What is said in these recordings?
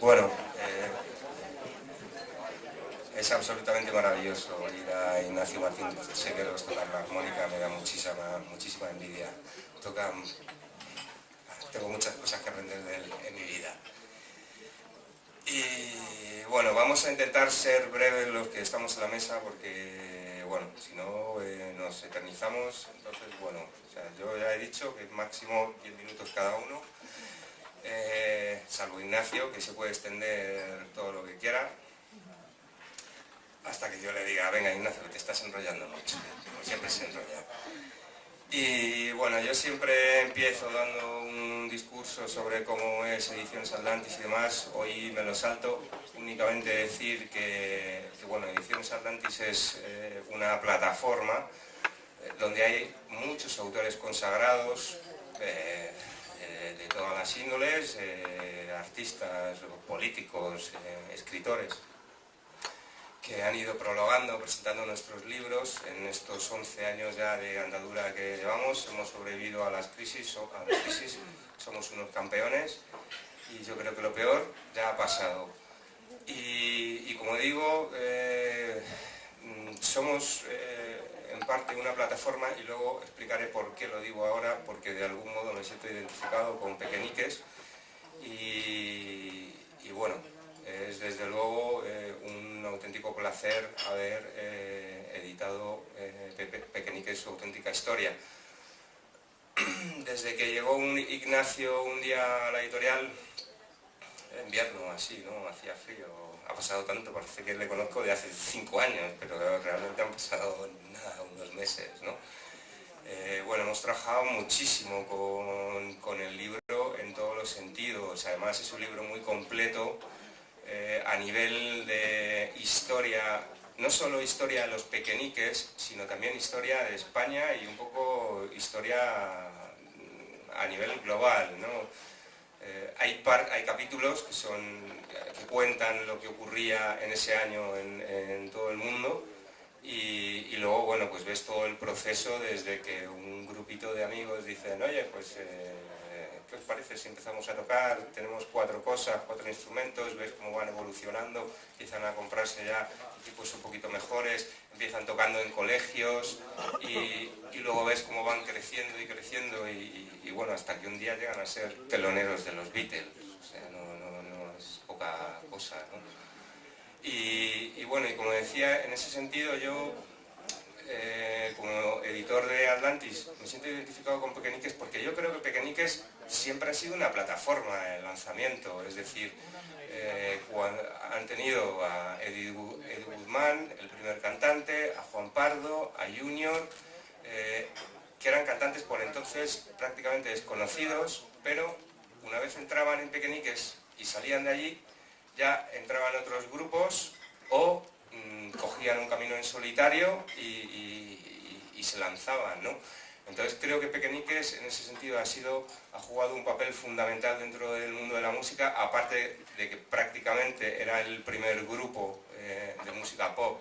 Bueno, es absolutamente maravilloso ir a Ignacio Martín Segueros tocar la armónica, me da muchísima envidia. Tengo muchas cosas que aprender de él en mi vida. Y bueno, vamos a intentar ser breves los que estamos en la mesa porque, bueno, si no nos eternizamos. Entonces, bueno, o sea, yo ya he dicho que máximo 10 minutos cada uno, salvo Ignacio, que se puede extender todo lo que quiera, hasta que yo le diga, venga Ignacio, que te estás enrollando mucho, como siempre se enrolla. Y bueno, yo siempre empiezo dando un discurso sobre cómo es Ediciones Atlantis y demás. Hoy me lo salto, únicamente decir que bueno, Ediciones Atlantis es una plataforma donde hay muchos autores consagrados de todas las índoles, artistas, políticos, escritores, que han ido prologando, presentando nuestros libros. En estos 11 años ya de andadura que llevamos, hemos sobrevivido a las crisis, somos unos campeones y yo creo que lo peor ya ha pasado. Y como digo, somos en parte una plataforma, y luego explicaré por qué lo digo ahora, porque de algún modo me siento identificado con Pequeñiques y bueno, es desde luego un auténtico placer haber editado Pequeñiques, su auténtica historia. Desde que llegó Ignacio un día a la editorial, invierno así, ¿no? Hacía frío, ha pasado tanto, parece que le conozco de hace 5 años, pero realmente han pasado nada, unos meses, ¿no? Bueno, hemos trabajado muchísimo con el libro en todos los sentidos. Además es un libro muy completo a nivel de historia, no solo historia de los Pequeñiques, sino también historia de España y un poco historia a nivel global, ¿no? Hay capítulos que cuentan lo que ocurría en ese año en todo el mundo y luego, bueno, pues ves todo el proceso desde que un grupito de amigos dicen, oye, pues ¿qué os parece si empezamos a tocar? Tenemos 4 cosas, 4 instrumentos, ves cómo van evolucionando, empiezan a comprarse ya equipos un poquito mejores, empiezan tocando en colegios y luego ves cómo van creciendo y creciendo y bueno, hasta que un día llegan a ser teloneros de los Beatles. O sea, no es poca cosa, ¿no? Y bueno, y como decía, en ese sentido yo, como editor de Atlantis, me siento identificado con Pequeñiques porque yo creo que Pequeñiques siempre ha sido una plataforma de lanzamiento, es decir, han tenido a Eddie Guzmán, el primer cantante, a Juan Pardo, a Junior, que eran cantantes por entonces prácticamente desconocidos, pero una vez entraban en Pequeñiques y salían de allí, ya entraban otros grupos o cogían un camino en solitario y se lanzaban, ¿no? Entonces creo que Pequeñiques en ese sentido ha jugado un papel fundamental dentro del mundo de la música, aparte de que prácticamente era el primer grupo de música pop,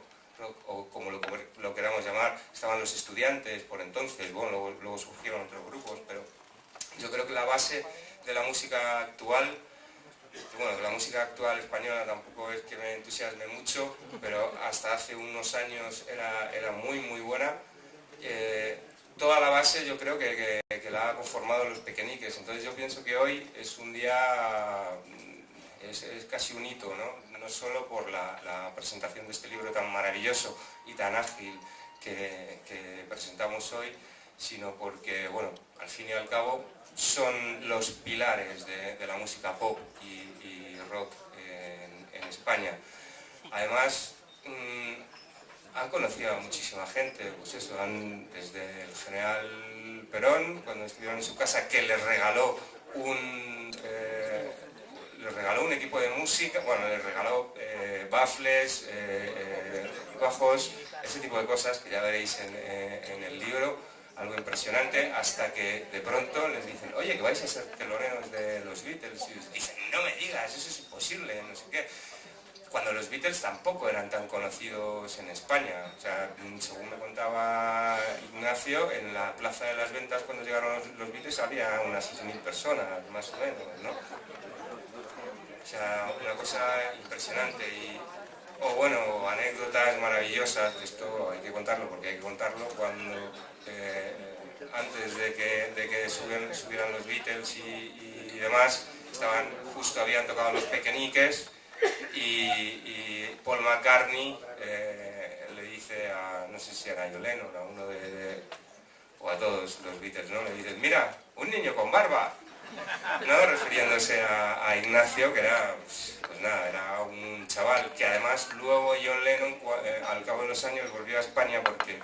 o como lo queramos llamar. Estaban los Estudiantes por entonces, bueno, luego surgieron otros grupos, pero yo creo que la base de la música actual, bueno, la música actual española tampoco es que me entusiasme mucho, pero hasta hace unos años era muy buena. Toda la base yo creo que la ha conformado los Pequeñiques, entonces yo pienso que hoy es un día, es casi un hito, ¿no? No solo por la presentación de este libro tan maravilloso y tan ágil que presentamos hoy, sino porque, bueno, al fin y al cabo son los pilares de la música pop y rock en España. Además, han conocido a muchísima gente, pues eso, desde el general Perón, cuando estuvieron en su casa, que les regaló un equipo de música, bueno, les regaló baffles, bajos, ese tipo de cosas que ya veréis en el libro, algo impresionante, hasta que de pronto les dicen, oye, que vais a ser teloneros de los Beatles, y dicen, no me digas, eso es imposible, no sé qué. Cuando los Beatles tampoco eran tan conocidos en España. O sea, según me contaba Ignacio, en la Plaza de las Ventas cuando llegaron los Beatles había unas 6.000 personas, más o menos, ¿no? sea, una cosa impresionante. O bueno, anécdotas maravillosas, esto hay que contarlo porque hay que contarlo, cuando antes de que subieran los Beatles y demás, habían tocado los Pequeñiques y Paul McCartney le dice a, no sé si era John Lennon, a uno o a todos los Beatles, ¿no? Le dicen, mira, un niño con barba, ¿no? Refiriéndose a Ignacio, que era, pues nada, era un chaval que además luego John Lennon, al cabo de los años, volvió a España porque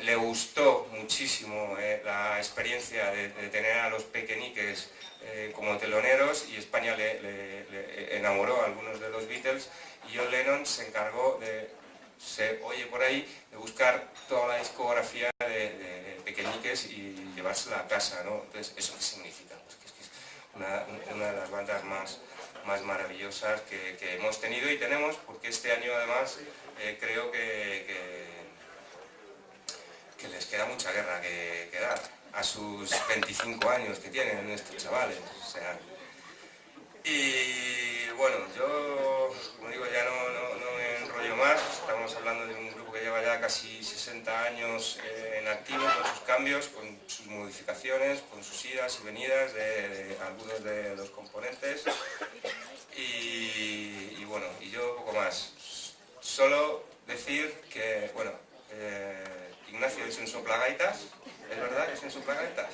le gustó muchísimo la experiencia de tener a los Pequeñiques como teloneros, y España le enamoró a algunos de los Beatles, y John Lennon se encargó se oye por ahí, de buscar toda la discografía de Pequeñiques y llevársela a casa, ¿no? Entonces, ¿eso qué significa? Pues que es una de las bandas más maravillosas que hemos tenido y tenemos, porque este año además creo que les queda mucha guerra que dar a sus 25 años que tienen estos chavales. O sea, y bueno, yo, como digo, ya no me enrollo más. Estamos hablando de un grupo que lleva ya casi 60 años en activo, con sus cambios, con sus modificaciones, con sus idas y venidas de algunos de los componentes. Y bueno, y yo poco más. Solo decir que, bueno, Ignacio es un soplagaitas, ¿es verdad que es un soplagaitas?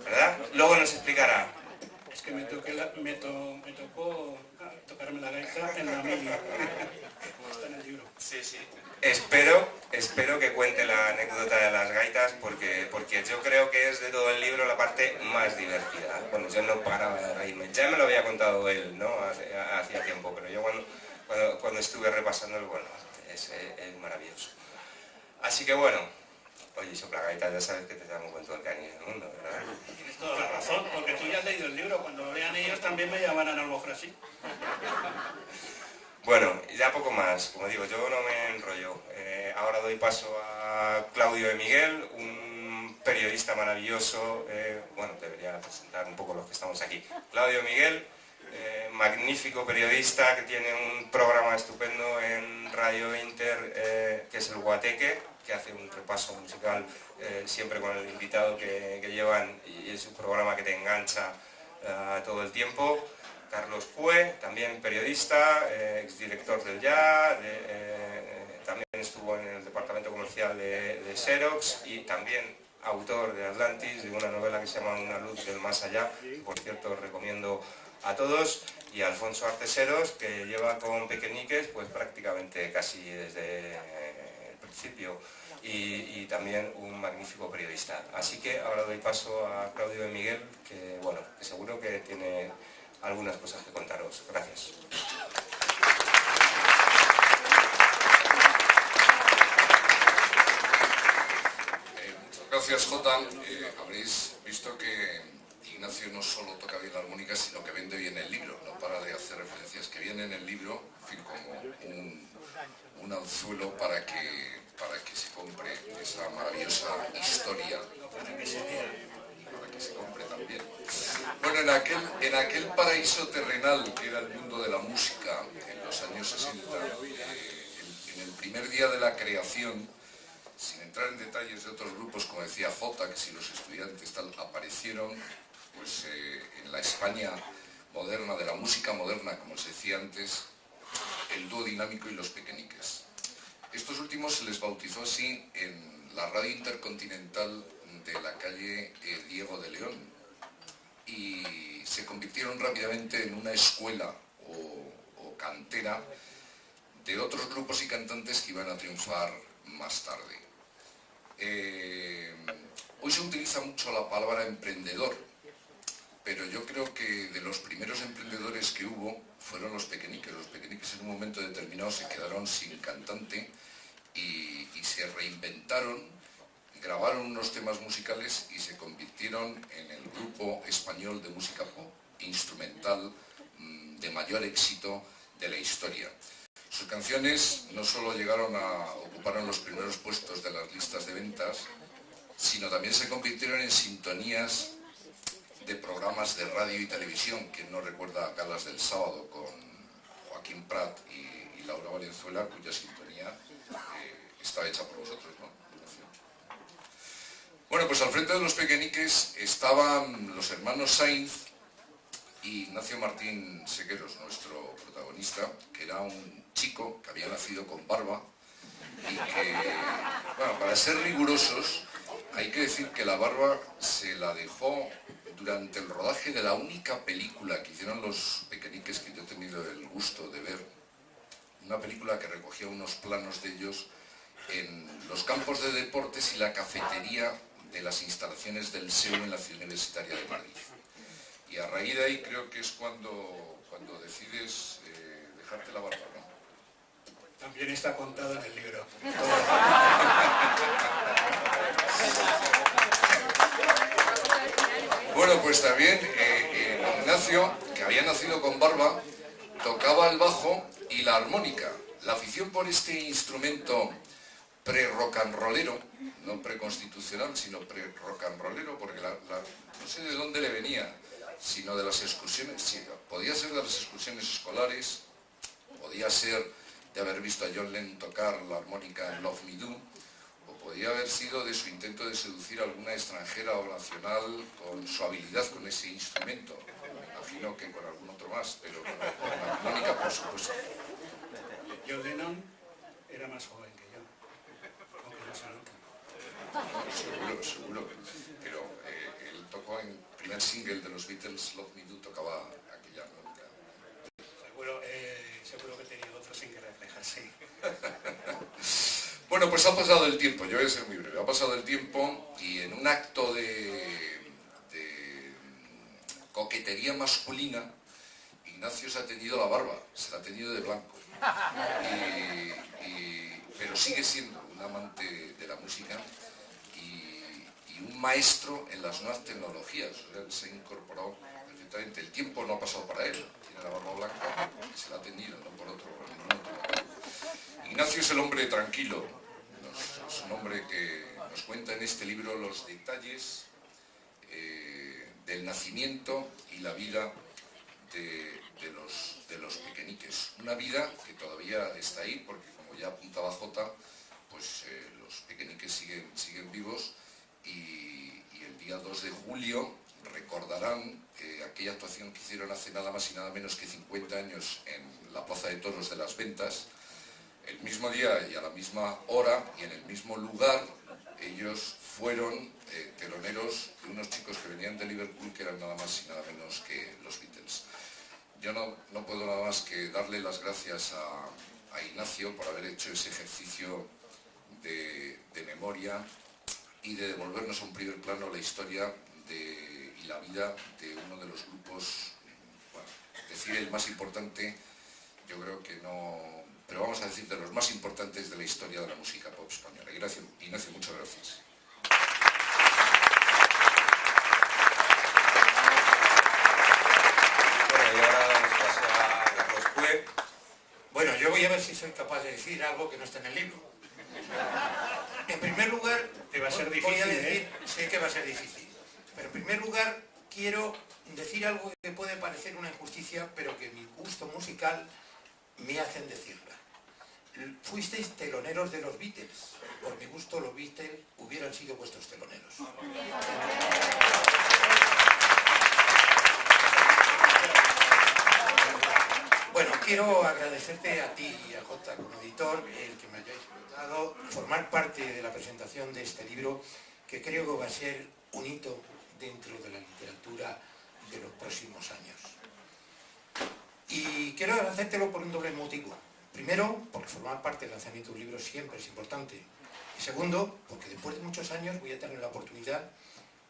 ¿Verdad? Luego nos explicará. Es que me tocó tocarme la gaita en la mili. Está en el libro. Sí, sí. Espero que cuente la anécdota de las gaitas, porque yo creo que es de todo el libro la parte más divertida. Bueno, yo no paraba de reírme. Ya me lo había contado él, ¿no? Hacía tiempo, pero yo cuando estuve repasando, bueno, es maravilloso. Así que bueno, oye, soplagaitas, ya sabes que te damos con todo el cariño del mundo, ¿verdad? Tienes toda la razón, porque tú ya has leído el libro. Cuando lo lean ellos también me llamarán a lo mejor así. Bueno, ya poco más. Como digo, yo no me enrollo. Ahora doy paso a Claudio de Miguel, un periodista maravilloso. Bueno, debería presentar un poco los que estamos aquí. Claudio Miguel, magnífico periodista que tiene un programa estupendo en Radio Inter, que es el Guateque, que hace un repaso musical siempre con el invitado que llevan, y es un programa que te engancha todo el tiempo. Carlos Cue, también periodista, exdirector del Ya, también estuvo en el departamento comercial de Xerox, y también autor de Atlantis, de una novela que se llama Una luz del más allá, que por cierto recomiendo a todos, y Alfonso Arteseros, que lleva con Pequeñiques pues prácticamente casi desde el principio, y también un magnífico periodista. Así que ahora doy paso a Claudio de Miguel, que bueno, que seguro que tiene algunas cosas que contaros. Gracias. Muchas gracias, Jota. Habréis visto que Ignacio no solo toca bien la armónica, sino que vende bien el libro. No para de hacer referencias que viene en el libro, en fin, como un anzuelo para que se compre esa maravillosa historia. Para que se compre también. Bueno, en aquel paraíso terrenal que era el mundo de la música en los años 60, en el primer día de la creación, sin entrar en detalles de otros grupos, como decía Jota, que si los estudiantes tal, aparecieron pues, en la España moderna, de la música moderna, como se decía antes, el dúo dinámico y los Pequeñiques. Estos últimos se les bautizó así en la radio intercontinental de la calle Diego de León, y se convirtieron rápidamente en una escuela o cantera de otros grupos y cantantes que iban a triunfar más tarde. Hoy se utiliza mucho la palabra emprendedor, pero yo creo que de los primeros emprendedores que hubo fueron los Pequeñiques. Los Pequeñiques en un momento determinado se quedaron sin cantante y se reinventaron, grabaron unos temas musicales y se convirtieron en el grupo español de música pop instrumental de mayor éxito de la historia. Sus canciones no solo ocuparon los primeros puestos de las listas de ventas, sino también se convirtieron en sintonías de programas de radio y televisión. Que no recuerda a Carla las del sábado con Joaquín Prat y Laura Valenzuela, cuya sintonía está hecha por vosotros, ¿no? Bueno, pues al frente de los Pequeñiques estaban los hermanos Sainz y Ignacio Martín Sequeros, nuestro protagonista, que era un chico que había nacido con barba y que, bueno, para ser rigurosos, hay que decir que la barba se la dejó durante el rodaje de la única película que hicieron los Pequeñiques que yo he tenido el gusto de ver, una película que recogía unos planos de ellos en los campos de deportes y la cafetería de las instalaciones del SEU en la Ciudad Universitaria de Madrid. Y a raíz de ahí creo que es cuando decides dejarte la barba, ¿no? También está contado en el libro. Bueno, pues también Ignacio, que había nacido con barba, tocaba el bajo y la armónica. La afición por este instrumento pre-rock and rollero, no preconstitucional, sino pre-rock and rollero, porque no sé de dónde le venía, sino de las excursiones, sí, podía ser de las excursiones escolares, podía ser de haber visto a John Lennon tocar la armónica en Love Me Do, o podía haber sido de su intento de seducir a alguna extranjera o nacional con su habilidad con ese instrumento. Me imagino que con algún otro más, pero con la armónica, por supuesto. John Lennon era más joven que yo, aunque no se nota. Seguro. Pero él tocó en el primer single de los Beatles, Love Me Do, tocaba aquella armónica. Seguro que tenía otros sin que reflejarse. Bueno, pues ha pasado el tiempo, yo voy a ser muy breve, ha pasado el tiempo y en un acto de coquetería masculina, Ignacio se ha teñido la barba, se la ha teñido de blanco. Pero sigue siendo un amante de la música y un maestro en las nuevas tecnologías. O sea, él se ha incorporado perfectamente. El tiempo no ha pasado para él, tiene la barba blanca y se la ha teñido, no por ningún otro motivo. Ignacio es el hombre tranquilo, es un hombre que nos cuenta en este libro los detalles del nacimiento y la vida de los Pequeñiques. Una vida que todavía está ahí, porque como ya apuntaba Jota, pues los Pequeñiques siguen vivos y el día 2 de julio recordarán aquella actuación que hicieron hace nada más y nada menos que 50 años en la Plaza de Toros de las Ventas. El mismo día y a la misma hora y en el mismo lugar, ellos fueron teloneros de unos chicos que venían de Liverpool, que eran nada más y nada menos que los Beatles. Yo no puedo nada más que darle las gracias a Ignacio por haber hecho ese ejercicio de memoria y de devolvernos a un primer plano la historia y la vida de uno de los grupos, bueno, decir el más importante, yo creo que no, pero vamos a decir de los más importantes de la historia de la música pop española. Ignacio, muchas gracias. Bueno, yo voy a ver si soy capaz de decir algo que no está en el libro. En primer lugar, Te va a ser voy difícil, a decir, sé que va a ser difícil, pero en primer lugar quiero decir algo que puede parecer una injusticia, pero que mi gusto musical me hacen decirla. Fuisteis teloneros de los Beatles. Por mi gusto, los Beatles hubieran sido vuestros teloneros. Bueno, quiero agradecerte a ti y a Jota como editor el que me hayáis dado formar parte de la presentación de este libro, que creo que va a ser un hito dentro de la literatura de los próximos años. Y quiero agradecértelo por un doble motivo. Primero, porque formar parte del lanzamiento de un libro siempre es importante. Y segundo, porque después de muchos años voy a tener la oportunidad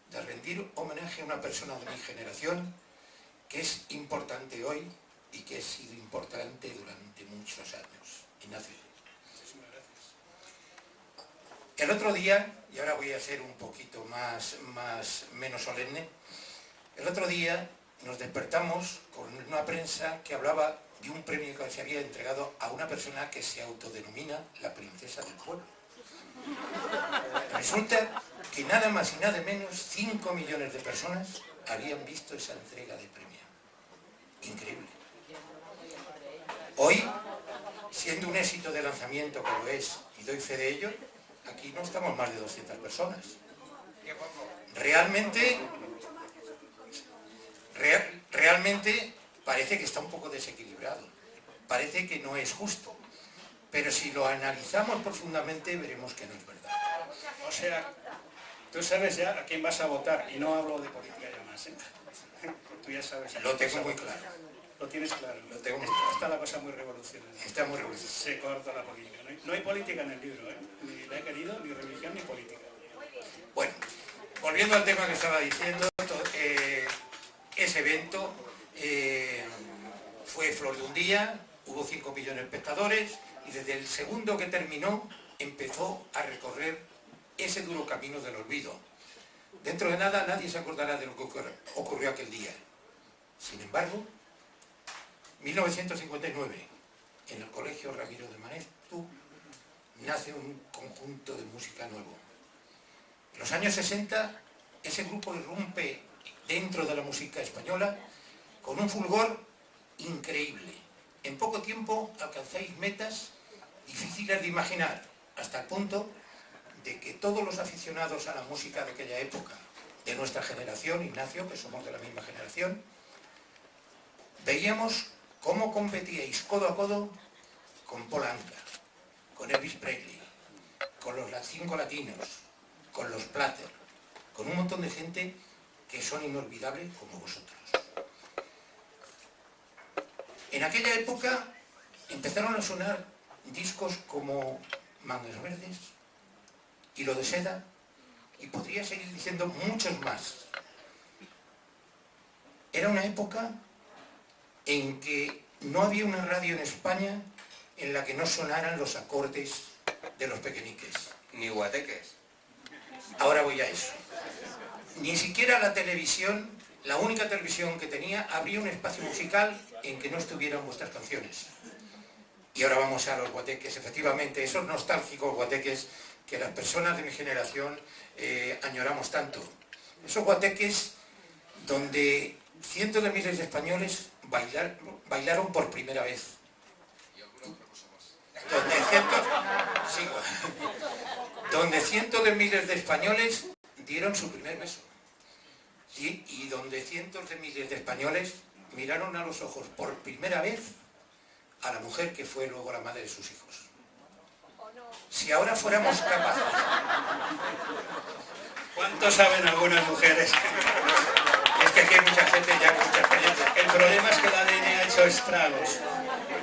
de rendir homenaje a una persona de mi generación que es importante hoy y que ha sido importante durante muchos años. Ignacio. Muchísimas gracias. El otro día, y ahora voy a ser un poquito menos solemne, el otro día nos despertamos con una prensa que hablaba de un premio que se había entregado a una persona que se autodenomina la princesa del pueblo. Resulta que nada más y nada menos 5 millones de personas habían visto esa entrega de premio. Increíble. Hoy, siendo un éxito de lanzamiento como es, y doy fe de ello, aquí no estamos más de 200 personas. Realmente parece que está un poco desequilibrado, parece que no es justo, pero si lo analizamos profundamente veremos que no es verdad. O sea, tú sabes ya a quién vas a votar, y no hablo de política ya más, ¿eh? Tú ya sabes. Lo tengo muy claro. Lo tienes claro. Lo tengo muy claro. Está la cosa muy revolucionaria. Está muy revolucionario. Se corta la política. No hay política en el libro, ¿eh? Ni la he querido, ni religión, ni política. Bueno, volviendo al tema que estaba diciendo, ese evento fue flor de un día, hubo 5 millones de espectadores y desde el segundo que terminó empezó a recorrer ese duro camino del olvido. Dentro de nada nadie se acordará de lo que ocurrió aquel día. Sin embargo, 1959, en el Colegio Ramiro de Maeztu, nace un conjunto de música nuevo. En los años 60, ese grupo irrumpe dentro de la música española con un fulgor increíble. En poco tiempo alcanzáis metas difíciles de imaginar, hasta el punto de que todos los aficionados a la música de aquella época, de nuestra generación, Ignacio, que somos de la misma generación, veíamos cómo competíais codo a codo con Paul Anka, con Elvis Presley, con los 5 latinos, con los Platter, con un montón de gente que son inolvidables como vosotros. En aquella época empezaron a sonar discos como Mangas Verdes, Hilo de Seda, y podría seguir diciendo muchos más. Era una época en que no había una radio en España en la que no sonaran los acordes de Los Pequeñiques. Ni guateques. Ahora voy a eso. Ni siquiera la televisión, la única televisión que tenía, abría un espacio musical en que no estuvieran vuestras canciones. Y ahora vamos a los guateques, efectivamente, esos nostálgicos guateques que las personas de mi generación añoramos tanto. Esos guateques donde cientos de miles de españoles bailaron por primera vez. Y alguna otra cosa más. Donde cientos de miles de españoles dieron su primer beso. ¿Sí? Y donde cientos de miles de españoles miraron a los ojos por primera vez a la mujer que fue luego la madre de sus hijos. Si ahora fuéramos capaces... ¿Cuánto saben algunas mujeres? Es que aquí hay mucha gente ya con mucha experiencia. El problema es que la ADN ha hecho estragos.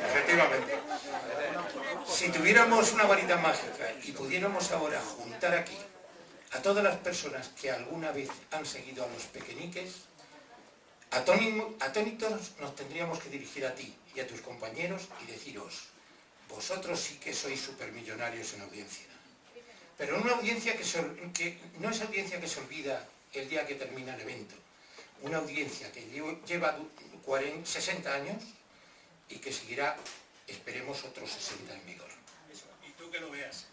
Efectivamente. Si tuviéramos una varita mágica y pudiéramos ahora juntar aquí a todas las personas que alguna vez han seguido a Los Pequeñiques, atónitos nos tendríamos que dirigir a ti y a tus compañeros y deciros: vosotros sí que sois supermillonarios en audiencia. Pero una audiencia que no es audiencia que se olvida el día que termina el evento. Una audiencia que lleva 60 años y que seguirá, esperemos, otros 60 en vigor. Y tú que lo veas.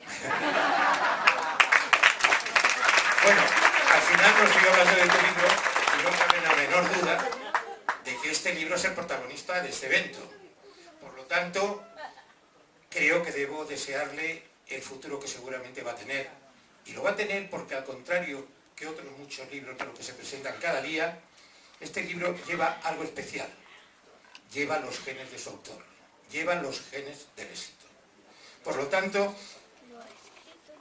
Bueno, al final no estoy hablando de tu libro y no cabe la menor duda de que este libro es el protagonista de este evento. Por lo tanto, creo que debo desearle el futuro que seguramente va a tener. Y lo va a tener porque, al contrario que otros muchos libros de los que se presentan cada día, este libro lleva algo especial. Lleva los genes de su autor, lleva los genes del éxito. Por lo tanto,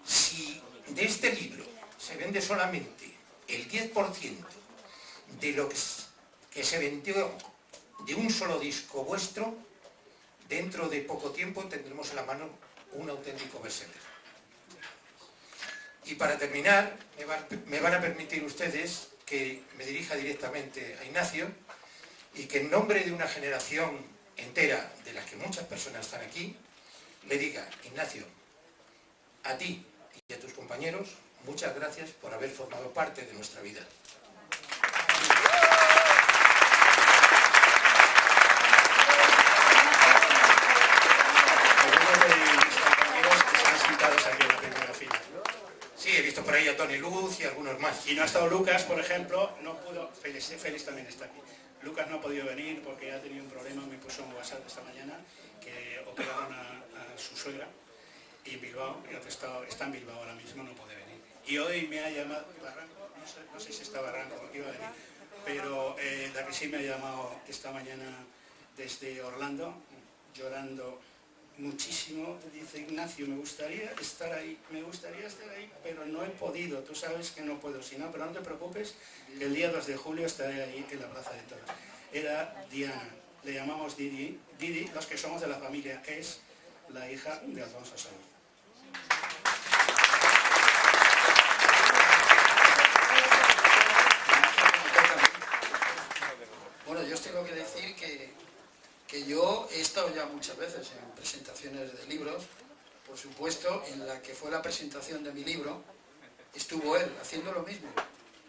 si de este libro se vende solamente el 10% de lo que se vendió de un solo disco vuestro, dentro de poco tiempo tendremos en la mano un auténtico bestseller. Y para terminar, me van a permitir ustedes que me dirija directamente a Ignacio y que en nombre de una generación entera, de las que muchas personas están aquí, le diga: Ignacio, a ti y a tus compañeros, muchas gracias por haber formado parte de nuestra vida. Sí, he visto por ahí a Tony Luz y algunos más. Y no ha estado Lucas, por ejemplo, no pudo. Félix también está aquí. Lucas no ha podido venir porque ha tenido un problema muy puso en WhatsApp esta mañana que operaron a su suegra y en Bilbao, y está en Bilbao ahora mismo, no puede venir. Y hoy me ha llamado, Barranco, no sé si está Barranco, iba a venir, pero la que sí me ha llamado esta mañana desde Orlando, llorando muchísimo, dice: Ignacio, me gustaría estar ahí, pero no he podido, tú sabes que no puedo, si no, pero no te preocupes, que el día 2 de julio estaré ahí en la Plaza de Toros. Era Diana, le llamamos Didi. Didi, los que somos de la familia, es la hija de Alfonso Saúl. Bueno, yo os tengo que decir que yo he estado ya muchas veces en presentaciones de libros, por supuesto, en la que fue la presentación de mi libro, estuvo él haciendo lo mismo,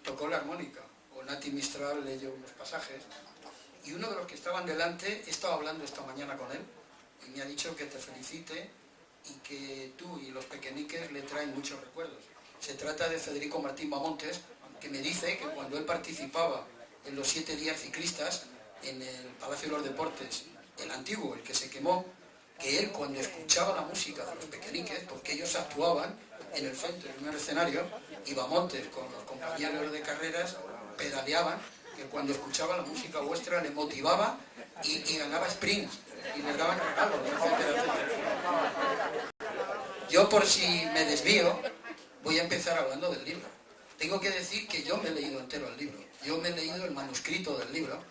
tocó la armónica, o Nati Mistral leyó unos pasajes, y uno de los que estaban delante, he estado hablando esta mañana con él, y me ha dicho que te felicite y que tú y los pequeñiques le traen muchos recuerdos. Se trata de Federico Martín Bamontes, que me dice que cuando él participaba en los 7 días ciclistas en el Palacio de los Deportes, el antiguo, el que se quemó, que él cuando escuchaba la música de los pequeñiques, porque ellos actuaban en el centro, en un escenario, y Bamontes con los compañeros de carreras pedaleaban, que cuando escuchaba la música vuestra le motivaba y ganaba sprints, y les daban regalos, etcétera, etcétera. Yo, por si me desvío, voy a empezar hablando del libro. Tengo que decir que yo me he leído entero el libro. Yo me he leído el manuscrito del libro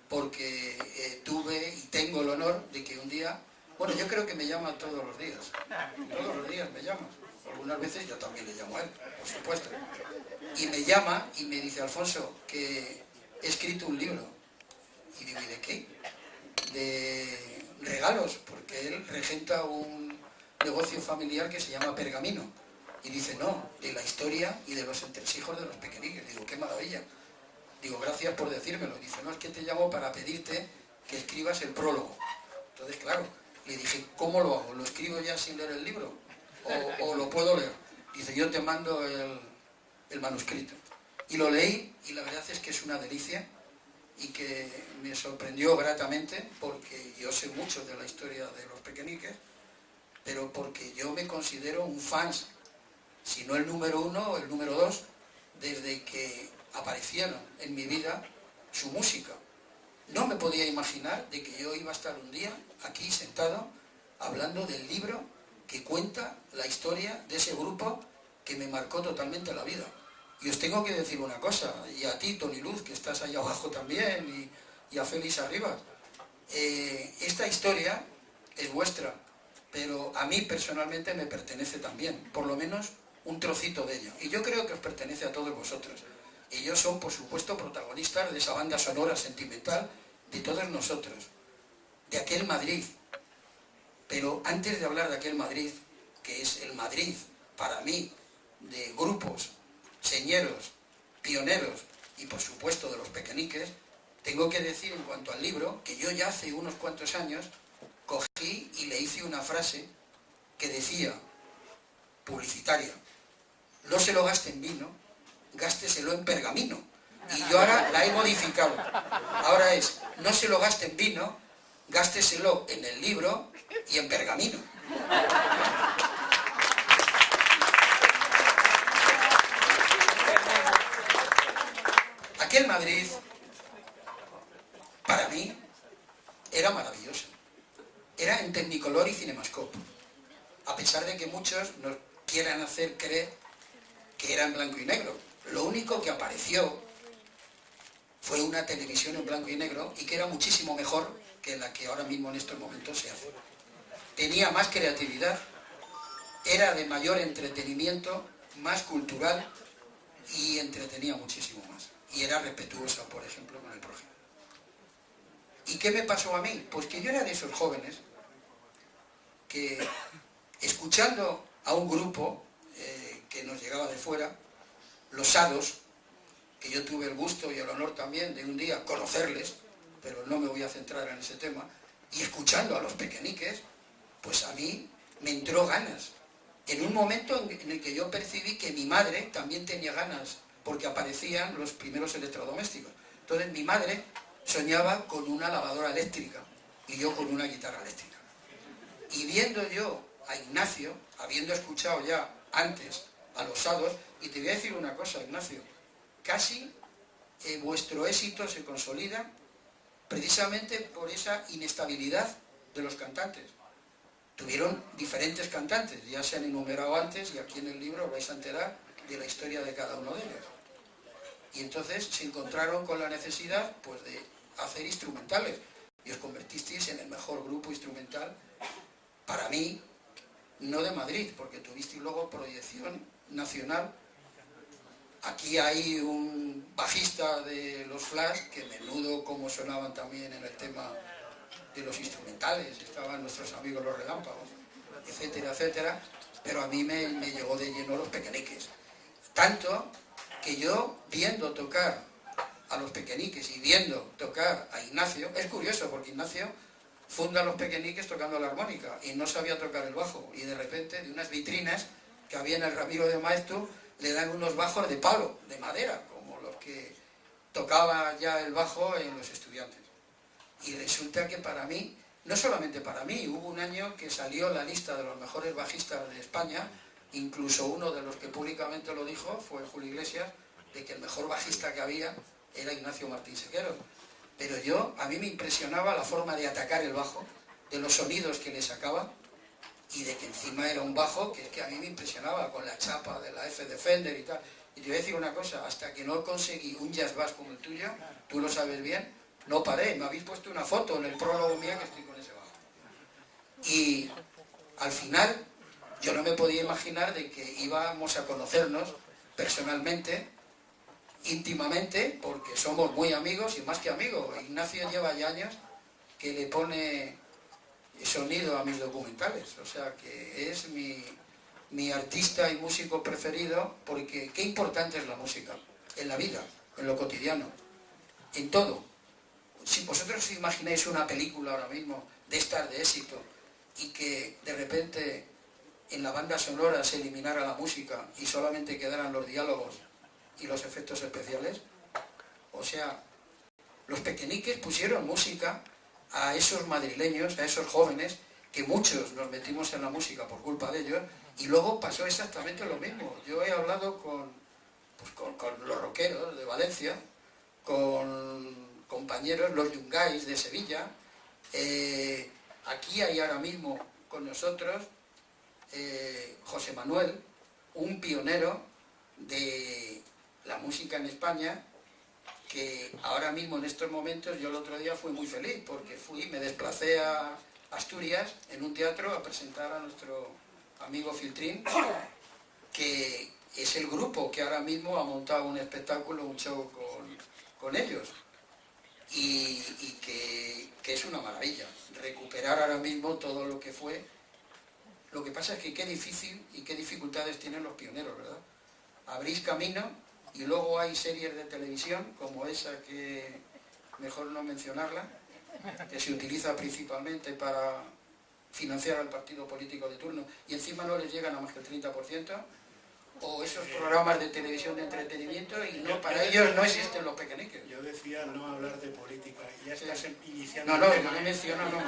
porque tuve y tengo el honor de que un día... Bueno, yo creo que me llama todos los días. Todos los días me llama. Algunas veces yo también le llamo a él, por supuesto. Y me llama y me dice: Alfonso, que he escrito un libro. Y digo: ¿y de qué? De regalos, porque él regenta un negocio familiar que se llama Pergamino. Y dice: no, de la historia y de los entresijos de los pequeñiques. Digo: qué maravilla. Digo: gracias por decírmelo. Dice: no, es que te llamo para pedirte que escribas el prólogo. Entonces, claro, le dije: ¿cómo lo hago? ¿Lo escribo ya sin leer el libro? ¿O lo puedo leer? Dice: yo te mando el manuscrito. Y lo leí, y la verdad es que es una delicia, y que me sorprendió gratamente, porque yo sé mucho de la historia de los pequeñiques, pero porque yo me considero un fan, si no el número 1 o el número 2, desde que aparecieron en mi vida su música. No me podía imaginar de que yo iba a estar un día aquí sentado hablando del libro que cuenta la historia de ese grupo que me marcó totalmente la vida. Y os tengo que decir una cosa, y a ti, Tony Luz, que estás ahí abajo también, y a Félix Arribas, esta historia es vuestra, pero a mí personalmente me pertenece también, por lo menos un trocito de ella. Y yo creo que os pertenece a todos vosotros. Ellos son, por supuesto, protagonistas de esa banda sonora sentimental de todos nosotros, de aquel Madrid. Pero antes de hablar de aquel Madrid, que es el Madrid, para mí, de grupos, señeros, pioneros y, por supuesto, de los pequeñiques, tengo que decir, en cuanto al libro, que yo ya hace unos cuantos años cogí y le hice una frase que decía, publicitaria: no se lo gaste en vino, gásteselo en pergamino. Y yo ahora la he modificado. Ahora es: no se lo gaste en vino, gásteselo en el libro y en pergamino. Aquel Madrid, para mí, era maravilloso. Era en Technicolor y Cinemascope. A pesar de que muchos nos quieran hacer creer que era en blanco y negro. Lo único que apareció fue una televisión en blanco y negro, y que era muchísimo mejor que la que ahora mismo en estos momentos se hace. Tenía más creatividad, era de mayor entretenimiento, más cultural, y entretenía muchísimo más. Y era respetuosa, por ejemplo, con el prójimo. ¿Y qué me pasó a mí? Pues que yo era de esos jóvenes que, escuchando a un grupo que nos llegaba de fuera, los Sados, que yo tuve el gusto y el honor también de un día conocerles, pero no me voy a centrar en ese tema, y escuchando a los pequeñiques, pues a mí me entró ganas. En un momento en el que yo percibí que mi madre también tenía ganas, porque aparecían los primeros electrodomésticos. Entonces mi madre soñaba con una lavadora eléctrica, y yo con una guitarra eléctrica. Y viendo yo a Ignacio, habiendo escuchado ya antes a los Sados, y te voy a decir una cosa, Ignacio, casi vuestro éxito se consolida precisamente por esa inestabilidad de los cantantes. Tuvieron diferentes cantantes, ya se han enumerado antes, y aquí en el libro os vais a enterar de la historia de cada uno de ellos. Y entonces se encontraron con la necesidad, pues, de hacer instrumentales, y os convertisteis en el mejor grupo instrumental, para mí, no de Madrid, porque tuvisteis luego proyección nacional. Aquí hay un bajista de los Flash, que menudo como sonaban también en el tema de los instrumentales, estaban nuestros amigos los Relámpagos, etcétera, etcétera, pero a mí me llegó de lleno Los Pequeñiques. Tanto que yo, viendo tocar a Los Pequeñiques y viendo tocar a Ignacio, es curioso porque Ignacio funda Los Pequeñiques tocando la armónica y no sabía tocar el bajo, y de repente de unas vitrinas que había en el Ramiro de Maeztu le dan unos bajos de palo, de madera, como los que tocaba ya el bajo en Los Estudiantes. Y resulta que para mí, no solamente para mí, hubo un año que salió la lista de los mejores bajistas de España, incluso uno de los que públicamente lo dijo fue Julio Iglesias, de que el mejor bajista que había era Ignacio Martín Sequeros. Pero a mí me impresionaba la forma de atacar el bajo, de los sonidos que le sacaba, y de que encima era un bajo que a mí me impresionaba, con la chapa de la F de Fender y tal. Y te voy a decir una cosa, hasta que no conseguí un jazz bass como el tuyo, tú lo sabes bien, no paré. Me habéis puesto una foto en el prólogo mía que estoy con ese bajo. Y al final yo no me podía imaginar de que íbamos a conocernos personalmente, íntimamente, porque somos muy amigos y más que amigos. Ignacio lleva ya años que le pone sonido a mis documentales, o sea que es mi artista y músico preferido, porque qué importante es la música en la vida, en lo cotidiano, en todo. Si vosotros os imagináis una película ahora mismo de estas de éxito y que de repente en la banda sonora se eliminara la música y solamente quedaran los diálogos y los efectos especiales, o sea, Los Pequeñiques pusieron música a esos madrileños, a esos jóvenes, que muchos nos metimos en la música por culpa de ellos, y luego pasó exactamente lo mismo. Yo he hablado con los rockeros de Valencia, con compañeros, los Yungais de Sevilla, aquí hay ahora mismo con nosotros José Manuel, un pionero de la música en España, que ahora mismo en estos momentos, yo el otro día fui muy feliz porque me desplacé a Asturias en un teatro a presentar a nuestro amigo Filtrín, que es el grupo que ahora mismo ha montado un espectáculo, un show con ellos, y que es una maravilla recuperar ahora mismo todo lo que fue. Lo que pasa es que qué difícil y qué dificultades tienen los pioneros, ¿verdad? Abrís camino. Y luego hay series de televisión, como esa que mejor no mencionarla, que se utiliza principalmente para financiar al partido político de turno, y encima no les llegan a más que el 30%, o esos programas de televisión de entretenimiento, y no, para ellos no existen Los Pequeñiques. Yo decía no hablar de política, y ya estás iniciando... No mencionamos.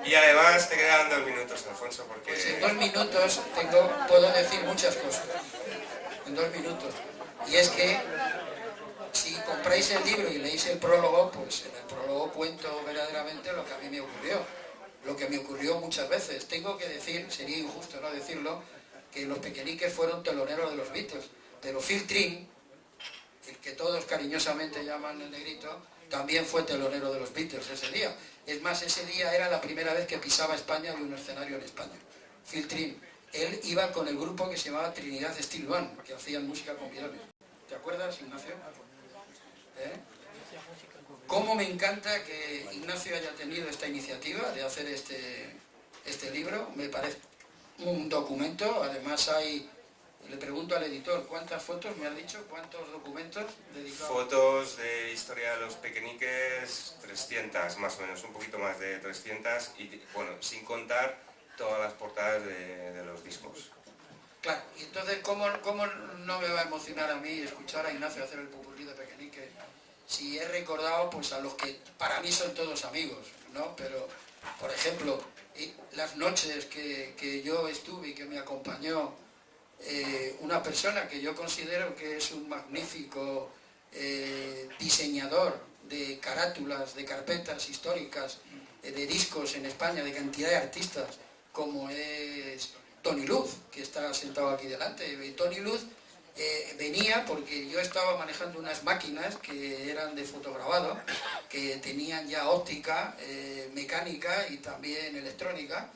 Y además te quedan 2 minutos, Alfonso, porque... Pues en 2 minutos puedo decir muchas cosas. En 2 minutos. Y es que si compráis el libro y leéis el prólogo, pues en el prólogo cuento verdaderamente lo que a mí me ocurrió. Lo que me ocurrió muchas veces. Tengo que decir, sería injusto no decirlo, que Los Pequeñiques fueron teloneros de los Beatles. Pero Phil Trin, el que todos cariñosamente llaman el negrito, también fue telonero de los Beatles ese día. Es más, ese día era la primera vez que pisaba España de un escenario en España. Phil Trin. Él iba con el grupo que se llamaba Trinidad Steel Band, que hacían música con bidones. ¿Te acuerdas, Ignacio? ¿Cómo me encanta que Ignacio haya tenido esta iniciativa de hacer este libro? Me parece un documento. Además le pregunto al editor, ¿cuántas fotos me has dicho? ¿Cuántos documentos dedicados? Fotos de historia de Los Pequeñiques, 300 más o menos, un poquito más de 300, y bueno, sin contar todas las portadas de los discos. Claro, y entonces, ¿cómo no me va a emocionar a mí escuchar a Ignacio hacer el popurrí de Pequeñiques si he recordado pues a los que para mí son todos amigos, ¿no? Pero, por ejemplo, las noches que yo estuve y que me acompañó una persona que yo considero que es un magnífico diseñador de carátulas, de carpetas históricas, de discos en España, de cantidad de artistas, como es Tony Luz, que está sentado aquí delante. Y Tony Luz venía porque yo estaba manejando unas máquinas que eran de fotograbado, que tenían ya óptica, mecánica y también electrónica,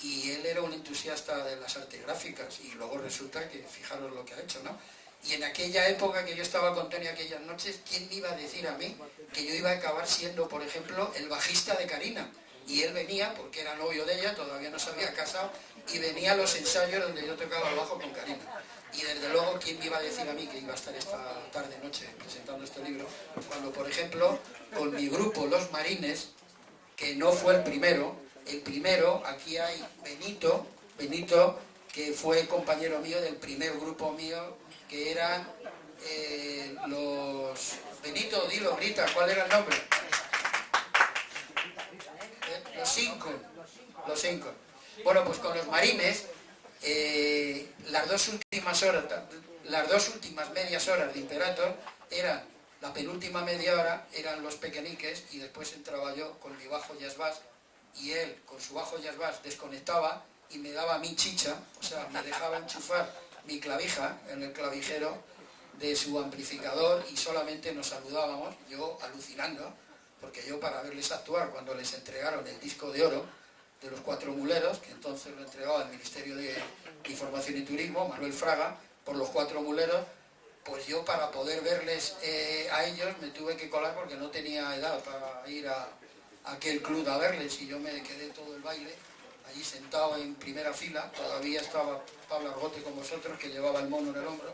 y él era un entusiasta de las artes gráficas, y luego resulta que, fijaros lo que ha hecho, ¿no? Y en aquella época que yo estaba con Tony aquellas noches, ¿quién me iba a decir a mí que yo iba a acabar siendo, por ejemplo, el bajista de Karina? Y él venía, porque era novio de ella, todavía no se había casado, y venía a los ensayos donde yo tocaba el bajo con Karina. Y desde luego, ¿quién me iba a decir a mí que iba a estar esta tarde-noche presentando este libro? Cuando, por ejemplo, con mi grupo Los Marines, que no fue el primero, aquí hay Benito, que fue compañero mío del primer grupo mío, que eran los... Benito, dilo, grita, ¿cuál era el nombre? Los cinco. Bueno, pues con Los Marines, las dos últimas medias horas de Imperator eran, la penúltima media hora eran Los Pequeñiques, y después entraba yo con mi bajo jazz bass, y él con su bajo jazz bass desconectaba y me daba mi chicha, o sea, me dejaba enchufar mi clavija en el clavijero de su amplificador, y solamente nos saludábamos, yo alucinando, porque yo, para verles actuar cuando les entregaron el disco de oro de Los Cuatro Muleros, que entonces lo entregaba el Ministerio de Información y Turismo, Manuel Fraga, por Los Cuatro Muleros, pues yo, para poder verles a ellos, me tuve que colar porque no tenía edad para ir a aquel club a verles, y yo me quedé todo el baile allí sentado en primera fila. Todavía estaba Pablo Argote con vosotros, que llevaba el mono en el hombro,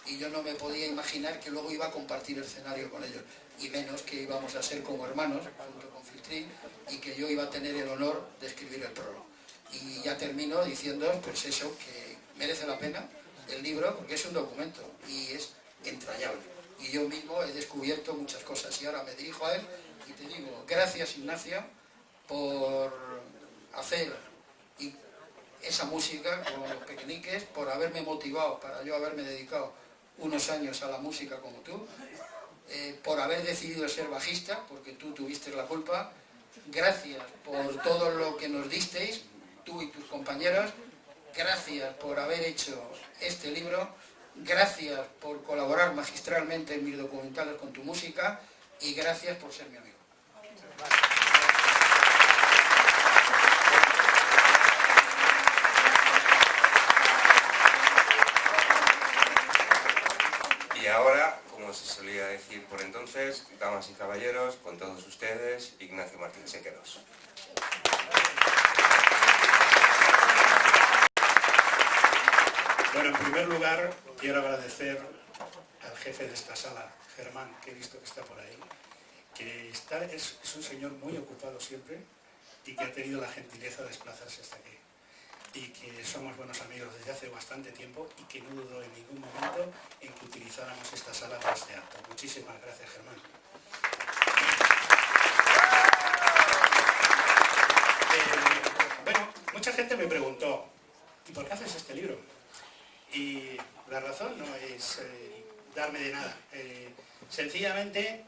y yo no me podía imaginar que luego iba a compartir el escenario con ellos, y menos que íbamos a ser como hermanos junto con Filtrín, y que yo iba a tener el honor de escribir el prólogo. Y ya termino diciendo, pues eso, que merece la pena el libro, porque es un documento y es entrañable, y yo mismo he descubierto muchas cosas, y ahora me dirijo a él y te digo, gracias, Ignacio, por hacer esa música con Los Pequeñiques, por haberme motivado para yo haberme dedicado unos años a la música como tú, por haber decidido ser bajista, porque tú tuviste la culpa. Gracias por todo lo que nos disteis, tú y tus compañeros. Gracias por haber hecho este libro. Gracias por colaborar magistralmente en mis documentales con tu música, y gracias por ser mi amigo. Y ahora, como se solía decir por entonces, damas y caballeros, con todos ustedes, Ignacio Martín Sequeros. Bueno, en primer lugar, quiero agradecer al jefe de esta sala, Germán, que he visto que está por ahí, que es un señor muy ocupado siempre, y que ha tenido la gentileza de desplazarse hasta aquí. Y que somos buenos amigos desde hace bastante tiempo, y que no dudó en ningún momento en que utilizáramos esta sala para este acto. Muchísimas gracias, Germán. Bueno, mucha gente me preguntó, ¿y por qué haces este libro? Y la razón no es darme de nada. Sencillamente,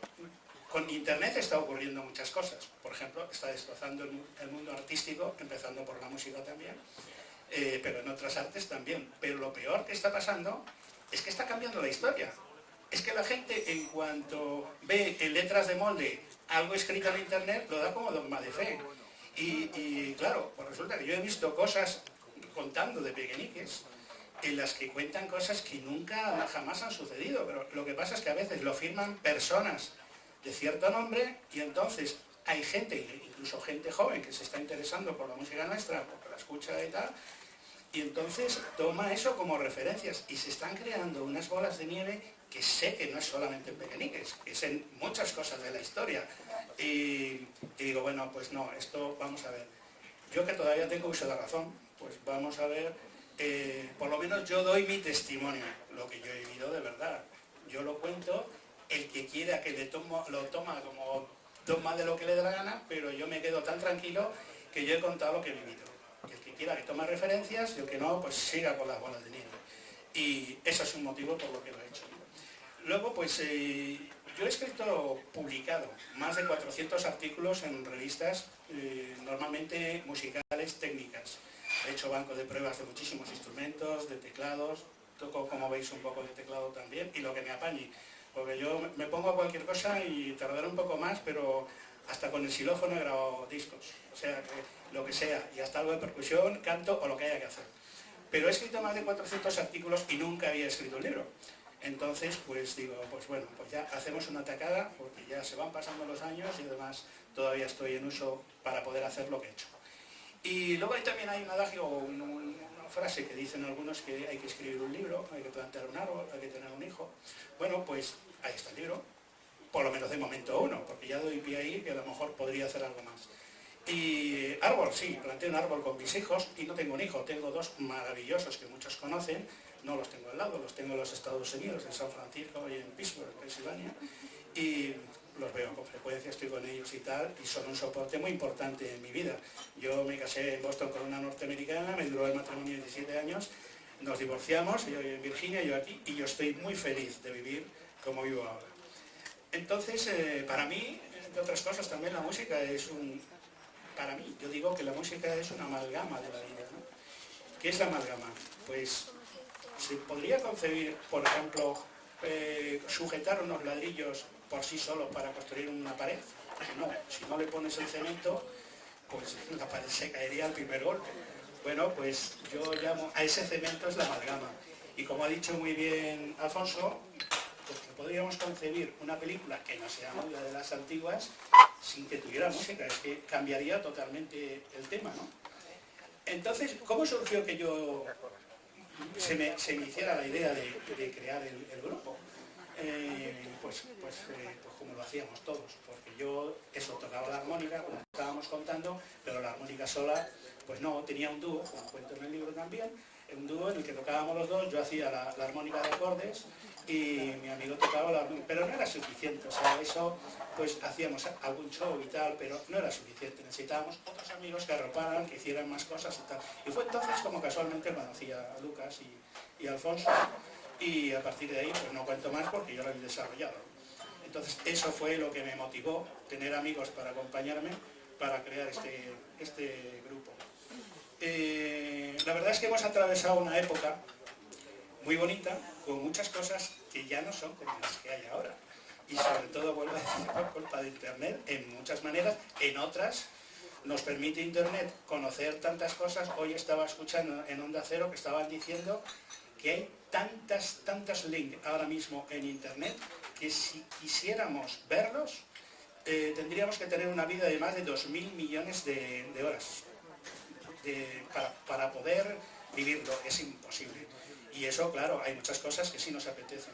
con Internet está ocurriendo muchas cosas. Por ejemplo, está destrozando el mundo artístico, empezando por la música también, pero en otras artes también. Pero lo peor que está pasando es que está cambiando la historia. Es que la gente, en cuanto ve en letras de molde algo escrito en Internet, lo da como dogma de fe. Y claro, pues resulta que yo he visto cosas contando de Pequeñiques, en las que cuentan cosas que nunca jamás han sucedido, pero lo que pasa es que a veces lo firman personas de cierto nombre, y entonces hay gente, incluso gente joven, que se está interesando por la música nuestra, porque la escucha y tal, y entonces toma eso como referencias, y se están creando unas bolas de nieve que sé que no es solamente en Pequeñiques, que es en muchas cosas de la historia. Y digo, bueno, pues no, esto vamos a ver. Yo, que todavía tengo uso de razón, pues vamos a ver. Por lo menos yo doy mi testimonio, lo que yo he vivido de verdad. Yo lo cuento, el que quiera que lo toma como dogma de lo que le dé la gana, pero yo me quedo tan tranquilo que yo he contado lo que he vivido. El que quiera que tome referencias y el que no, pues siga con las bolas de nieve. Y eso es un motivo por lo que lo he hecho. Luego, pues yo he escrito, publicado, más de 400 artículos en revistas, normalmente musicales, técnicas. He hecho banco de pruebas de muchísimos instrumentos, de teclados, toco, como veis, un poco de teclado también, y lo que me apañe. Porque yo me pongo a cualquier cosa y tardaré un poco más, pero hasta con el xilófono he grabado discos. O sea, que lo que sea, y hasta algo de percusión, canto o lo que haya que hacer. Pero he escrito más de 400 artículos y nunca había escrito un libro. Entonces, pues digo, pues bueno, pues ya hacemos una tacada, porque ya se van pasando los años y además todavía estoy en uso para poder hacer lo que he hecho. Y luego también hay un adagio, una frase que dicen algunos que hay que escribir un libro, hay que plantar un árbol, hay que tener un hijo. Bueno, pues ahí está el libro, por lo menos de momento uno, porque ya doy pie ahí que a lo mejor podría hacer algo más. Y árbol, sí, planté un árbol con mis hijos y no tengo un hijo, tengo dos maravillosos que muchos conocen, no los tengo al lado, los tengo en los Estados Unidos, en San Francisco y en Pittsburgh, Pensilvania, y los veo con frecuencia, estoy con ellos y tal, y son un soporte muy importante en mi vida. Yo me casé en Boston con una norteamericana, me duró el matrimonio 17 años, nos divorciamos, yo en Virginia, yo aquí, y yo estoy muy feliz de vivir como vivo ahora. Entonces, para mí, entre otras cosas, también la música es para mí, yo digo que la música es una amalgama de la vida, ¿no? ¿Qué es la amalgama? Pues se podría concebir, por ejemplo, sujetar unos ladrillos por sí solos para construir una pared. No, si no le pones el cemento, pues la pared se caería al primer golpe. Bueno, pues yo llamo a ese cemento es la amalgama. Y como ha dicho muy bien Alfonso, pues podríamos concebir una película que no sea la de las antiguas sin que tuviera música, es que cambiaría totalmente el tema, ¿no? Entonces, ¿cómo surgió que se me hiciera la idea de crear el grupo? Pues como lo hacíamos todos, porque yo tocaba la armónica, como estábamos contando, pero la armónica sola, pues no, tenía un dúo, como cuento en el libro también, un dúo en el que tocábamos los dos, yo hacía la armónica de acordes y mi amigo tocaba la armónica, pero no era suficiente, o sea, eso, pues hacíamos algún show y tal, pero no era suficiente, necesitábamos otros amigos que arroparan, que hicieran más cosas y tal. Y fue entonces como casualmente conocí a Lucas y a Alfonso, y a partir de ahí, pues no cuento más porque yo lo he desarrollado. Entonces, eso fue lo que me motivó, tener amigos para acompañarme, para crear este grupo. La verdad es que hemos atravesado una época muy bonita, con muchas cosas que ya no son como las que hay ahora. Y sobre todo, vuelvo a decir, por culpa de Internet, en muchas maneras, en otras, nos permite Internet conocer tantas cosas. Hoy estaba escuchando en Onda Cero que estaban diciendo que hay tantas links ahora mismo en Internet que si quisiéramos verlos, tendríamos que tener una vida de más de 2.000 millones de horas para poder vivirlo. Es imposible. Y eso, claro, hay muchas cosas que sí nos apetecen.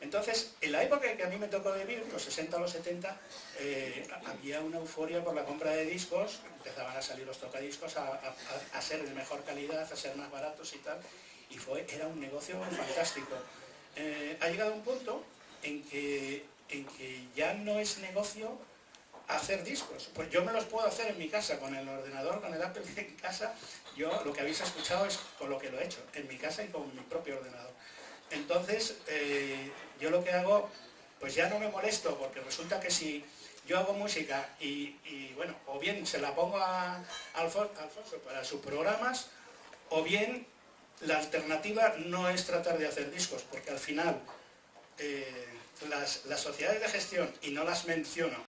Entonces, en la época que a mí me tocó vivir, los 60 o los 70, había una euforia por la compra de discos, empezaban a salir los tocadiscos a ser de mejor calidad, a ser más baratos y tal, y era un negocio fantástico. Ha llegado un punto en que ya no es negocio hacer discos. Pues yo me los puedo hacer en mi casa, con el ordenador, con el Apple en casa. Yo lo que habéis escuchado es con lo que lo he hecho, en mi casa y con mi propio ordenador. Entonces, yo lo que hago, pues ya no me molesto, porque resulta que si yo hago música y bueno, o bien se la pongo a Alfonso para sus programas, o bien la alternativa no es tratar de hacer discos, porque al final las sociedades de gestión, y no las menciono,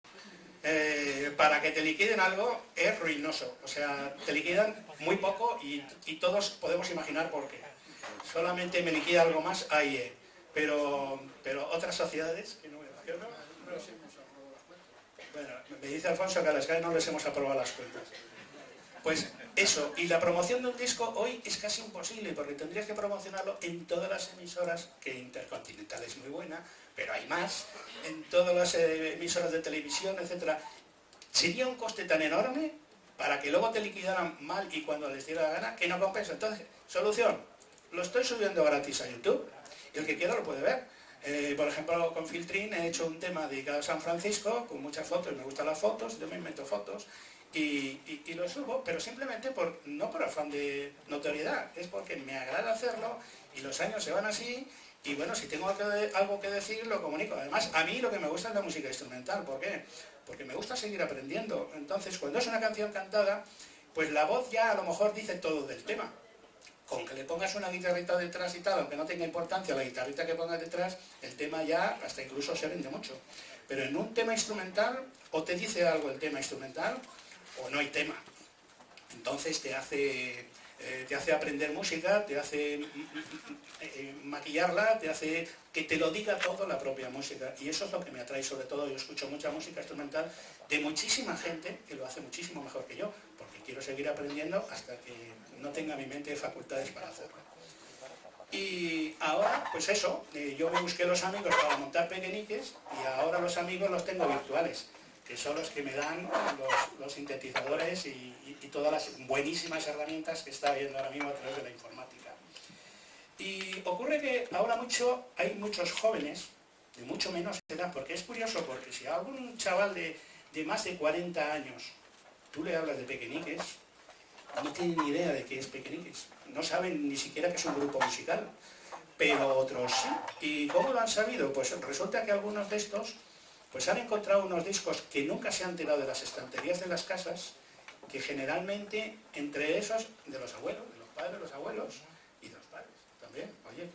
para que te liquiden algo es ruinoso. O sea, te liquidan muy poco y todos podemos imaginar por qué. Solamente me liquida algo más AIE, pero otras sociedades que no menciono, bueno, me dice Alfonso que a las SGAE no les hemos aprobado las cuentas. Pues eso, y la promoción de un disco hoy es casi imposible, porque tendrías que promocionarlo en todas las emisoras, que Intercontinental es muy buena, pero hay más, en todas las emisoras de televisión, etc. Sería un coste tan enorme para que luego te liquidaran mal y cuando les diera la gana, que no compensa. Entonces, solución, lo estoy subiendo gratis a YouTube, y el que quiera lo puede ver. Por ejemplo, con Filtrin he hecho un tema dedicado a San Francisco, con muchas fotos, me gustan las fotos, yo me invento fotos, y lo subo, pero simplemente no por afán de notoriedad, es porque me agrada hacerlo, y los años se van así, y bueno, si tengo algo que decir, lo comunico. Además, a mí lo que me gusta es la música instrumental, ¿por qué? Porque me gusta seguir aprendiendo. Entonces, cuando es una canción cantada, pues la voz ya a lo mejor dice todo del tema. Con que le pongas una guitarrita detrás y tal, aunque no tenga importancia la guitarrita que pongas detrás, el tema ya hasta incluso se vende mucho. Pero en un tema instrumental, o te dice algo el tema instrumental, o no hay tema. Entonces te hace aprender música, te hace maquillarla, te hace que te lo diga todo la propia música. Y eso es lo que me atrae sobre todo. Yo escucho mucha música instrumental de muchísima gente que lo hace muchísimo mejor que yo, porque quiero seguir aprendiendo hasta que no tenga mi mente facultades para hacerlo. Y ahora, pues eso, yo me busqué los amigos para montar pequeñiques y ahora los amigos los tengo virtuales, que son los que me dan los sintetizadores y todas las buenísimas herramientas que está viendo ahora mismo a través de la informática. Y ocurre que ahora hay muchos jóvenes de mucho menos edad, porque es curioso, porque si a algún chaval de más de 40 años tú le hablas de pequeñiques, no tienen ni idea de qué es pequeñiques, no saben ni siquiera que es un grupo musical, pero otros sí. ¿Y cómo lo han sabido? Pues resulta que algunos de estos pues han encontrado unos discos que nunca se han tirado de las estanterías de las casas, que generalmente entre esos de los abuelos, de los padres, los abuelos y de los padres también, oye,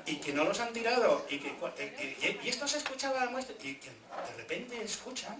y que no los han tirado, y esto se escuchaba, y que de repente escuchan